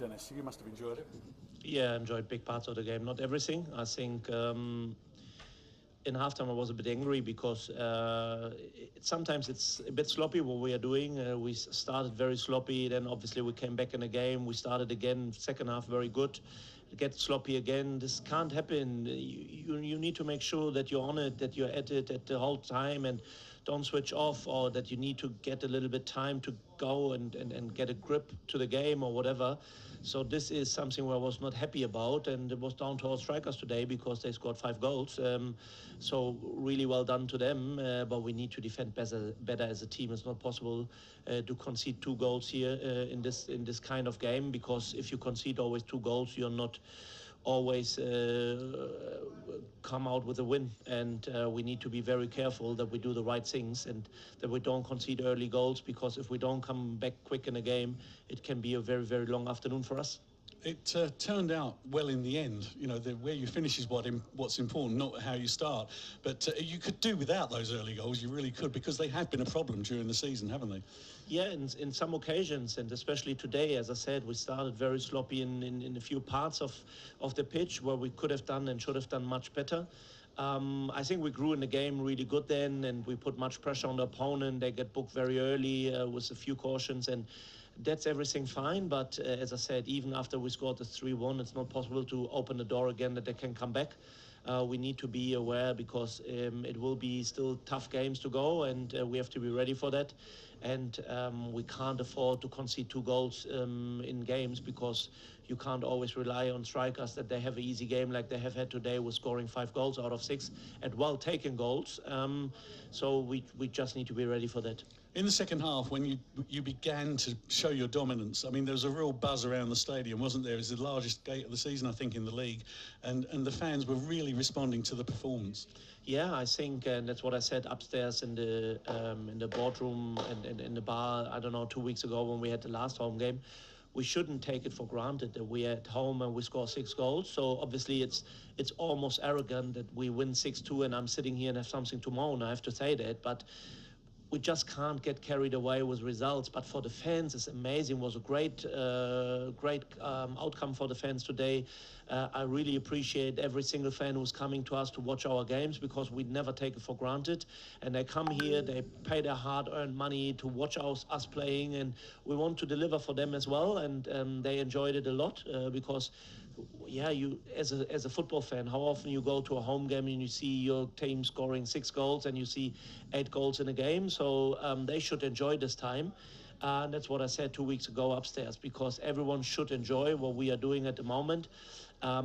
Dennis? You must have enjoyed it. Yeah, I enjoyed big parts of the game. Not everything. I think in halftime I was a bit angry because sometimes it's a bit sloppy what we are doing. We started very sloppy, then obviously we came back in the game. We started again, second half very good. Get sloppy again. This can't happen. You need to make sure that you're on it, that you're at it at the whole time and don't switch off, or that you need to get a little bit time to go and get a grip to the game or whatever. So this is something where I was not happy about, and it was down to our strikers today because they scored 5 goals. So really well done to them, but we need to defend better as a team. It's not possible to concede 2 goals here in this kind of game, because if you concede always 2 goals, you're not always come out with a win, and we need to be very careful that we do the right things and that we don't concede early goals, because if we don't come back quick in a game, it can be a very, very long afternoon for us. It turned out well in the end. You know, where you finish is what's important, not how you start. But you could do without those early goals. You really could, because they have been a problem during the season, haven't they? Yeah, in some occasions, and especially today, as I said, we started very sloppy in a few parts of the pitch where we could have done and should have done much better. I think we grew in the game really good then, and we put much pressure on the opponent. They get booked very early with a few cautions, and that's everything fine. But as I said, even after we scored the 3-1, it's not possible to open the door again that they can come back. We need to be aware, because it will be still tough games to go, and we have to be ready for that. And we can't afford to concede 2 goals in games, because you can't always rely on strikers that they have an easy game like they have had today with scoring 5 goals out of 6 and well-taken goals. So we just need to be ready for that. In the second half, when you began to show your dominance, I mean, there was a real buzz around the stadium, wasn't there? It was the largest gate of the season, I think, in the league, and the fans were really responding to the performance. Yeah, I think, and that's what I said upstairs in the boardroom and in the bar, I don't know, 2 weeks ago when we had the last home game. We shouldn't take it for granted that we're at home and we score 6 goals. So obviously it's almost arrogant that we win 6-2 and I'm sitting here and have something to moan. I have to say that, but we just can't get carried away with results. But for the fans, it's amazing. It was a great outcome for the fans today. I really appreciate every single fan who's coming to us to watch our games, because we never take it for granted. And they come here, they pay their hard-earned money to watch us playing, and we want to deliver for them as well. And they enjoyed it a lot, because yeah, you as a football fan, how often you go to a home game and you see your team scoring 6 goals and you see 8 goals in a game? So they should enjoy this time. And that's what I said 2 weeks ago upstairs, because everyone should enjoy what we are doing at the moment.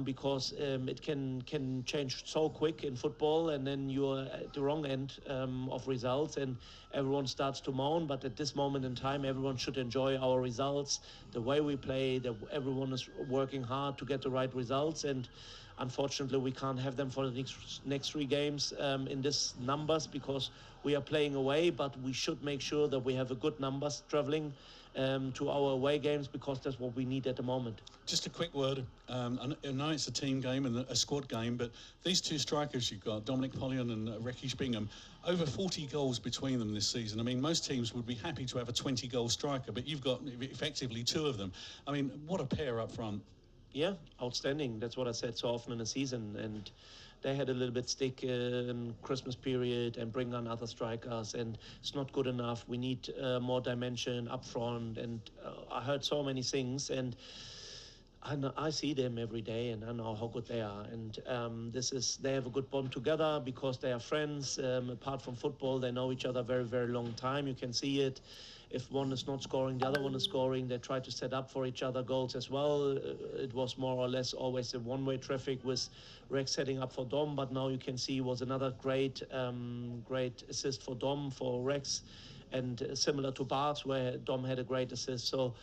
Because it can change so quick in football, and then you're at the wrong end of results and everyone starts to moan. But at this moment in time, everyone should enjoy our results, the way we play, that everyone is working hard to get the right results. And unfortunately, we can't have them for the next 3 games in this numbers, because we are playing away. But we should make sure that we have a good numbers traveling to our away games, because that's what we need at the moment. Just a quick word. I know it's a team game and a squad game, but these 2 strikers you've got, Dominic Pollion and Rekish Bingham, over 40 goals between them this season. I mean, most teams would be happy to have a 20-goal striker, but you've got effectively 2 of them. I mean, what a pair up front. Yeah, outstanding. That's what I said so often in the season. And they had a little bit stick in Christmas period and bring on other strikers, and it's not good enough. We need more dimension up front. And I heard so many things, and I see them every day, and I know how good they are. And they have a good bond together because they are friends. Apart from football, they know each other very, very long time. You can see it. If one is not scoring, the other one is scoring. They try to set up for each other goals as well. It was more or less always a one-way traffic with Rex setting up for Dom, but now you can see it was another great assist for Dom, for Rex, and similar to Bart, where Dom had a great assist. So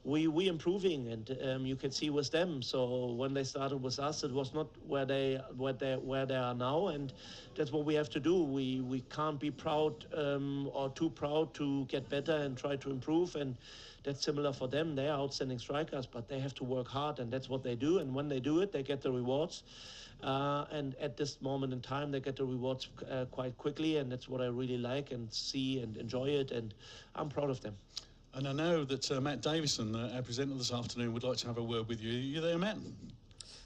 we improving, and you can see with them. So when they started with us, it was not where they are now, and that's what we have to do. We can't be proud or too proud to get better and try to improve. And that's similar for them. They are outstanding strikers, but they have to work hard, and that's what they do. And when they do it, they get the rewards. And at this moment in time, they get the rewards quite quickly, and that's what I really like and see and enjoy it. And I'm proud of them. And I know that Matt Davison, our presenter this afternoon, would like to have a word with you. Are you there, Matt?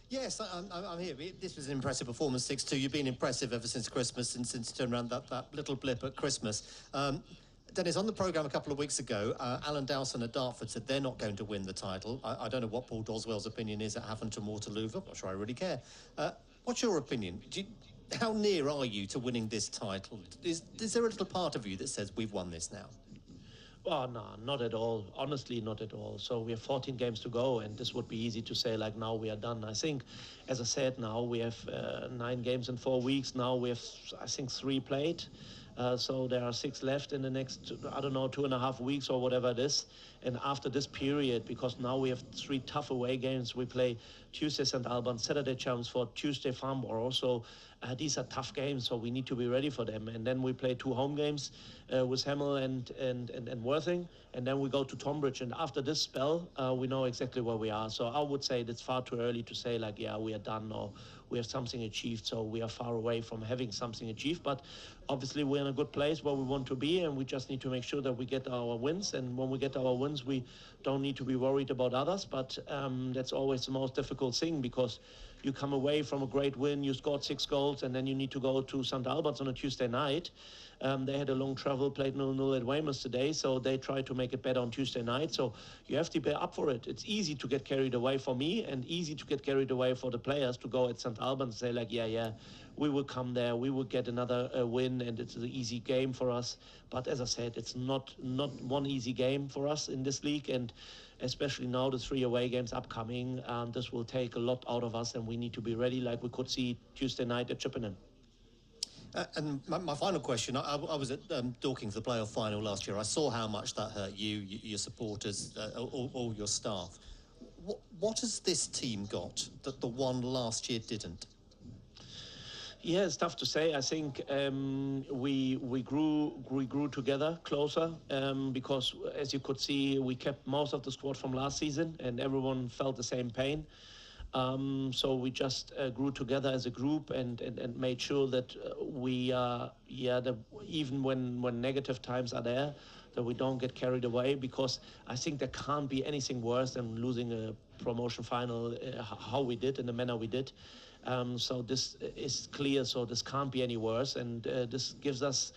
Yes, I'm here. This was an impressive performance, 6-2. You've been impressive ever since Christmas, since you turned around that little blip at Christmas. Dennis, on the programme a couple of weeks ago, Alan Dowson at Dartford said they're not going to win the title. I don't know what Paul Doswell's opinion is at Hampton Waterloo. I'm not sure I really care. What's your opinion? How near are you to winning this title? Is there a little part of you that says we've won this now? Oh, no, not at all. Honestly, not at all. So we have 14 games to go, and this would be easy to say, like, now we are done. I think, as I said, now we have 9 games in 4 weeks. Now we have, I think, 3 played. So there are 6 left in the next, I don't know, 2.5 weeks or whatever it is. And after this period, because now we have 3 tough away games, we play Tuesday St. Albans, Saturday Chelmsford, Tuesday Farnborough. So these are tough games, so we need to be ready for them. And then we play 2 home games with Hemel and Worthing, and then we go to Tonbridge. And after this spell, we know exactly where we are. So I would say it's far too early to say, like, yeah, we are done or we have something achieved. So we are far away from having something achieved. But obviously we're in a good place where we want to be, and we just need to make sure that we get our wins. And when we get our wins, we don't need to be worried about others. But that's always the most difficult thing, because you come away from a great win, you scored 6 goals, and then you need to go to St. Albans on a Tuesday night. They had a long travel, played 0-0 at Weymouth today, so they tried to make it better on Tuesday night. So you have to be up for it. It's easy to get carried away for me, and easy to get carried away for the players to go at St. Albans and say, like, yeah, we will come there, we will get another win, and it's an easy game for us. But as I said, it's not one easy game for us in this league, and especially now the 3 away games upcoming, this will take a lot out of us, and we need to be ready, like we could see Tuesday night at Chippenham. And my final question, I was at Dorking for the playoff final last year. I saw how much that hurt you, your supporters, all your staff. What has this team got that the one last year didn't? Yeah, it's tough to say. I think we grew together closer, because, as you could see, we kept most of the squad from last season, and everyone felt the same pain. So we just grew together as a group and made sure that that even when negative times are there, that we don't get carried away, because I think there can't be anything worse than losing a promotion final how we did, in the manner we did. So this is clear, so this can't be any worse, and this gives us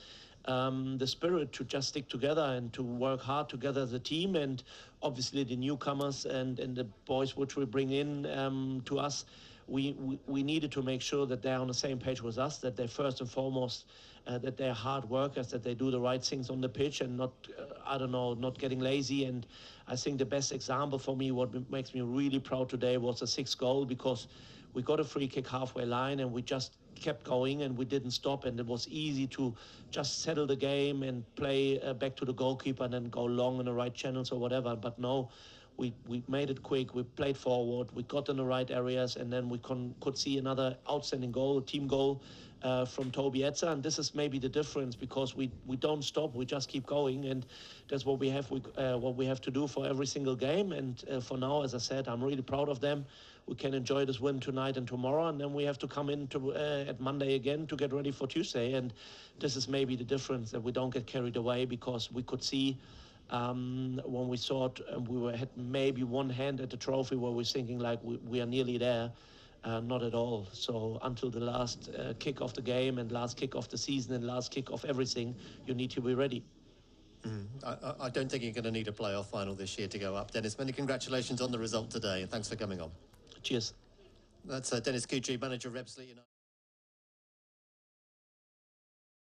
the spirit to just stick together and to work hard together as a team. And obviously the newcomers and the boys which we bring in to us, we needed to make sure that they're on the same page with us, that they're first and foremost, that they're hard workers, that they do the right things on the pitch and not, not getting lazy. And I think the best example for me, what makes me really proud today, was the 6th goal, because we got a free kick halfway line and we just kept going and we didn't stop, and it was easy to just settle the game and play back to the goalkeeper and then go long in the right channels or whatever. But no, we made it quick, we played forward, we got in the right areas, and then we could see another outstanding goal, team goal from Toby Etzer. And this is maybe the difference, because we don't stop, we just keep going, and that's what we have to do for every single game. And for now, as I said, I'm really proud of them. We can enjoy this win tonight and tomorrow, and then we have to come in at Monday again to get ready for Tuesday. And this is maybe the difference, that we don't get carried away, because we could see when we saw it, had maybe one hand at the trophy where we're thinking, like, we are nearly there. Not at all. So until the last kick of the game and last kick of the season and last kick of everything, you need to be ready. I don't think you're going to need a playoff final this year to go up. Dennis, many congratulations on the result today, and thanks for coming on. Cheers. That's Dennis Kutrieb, manager of Rebsley United.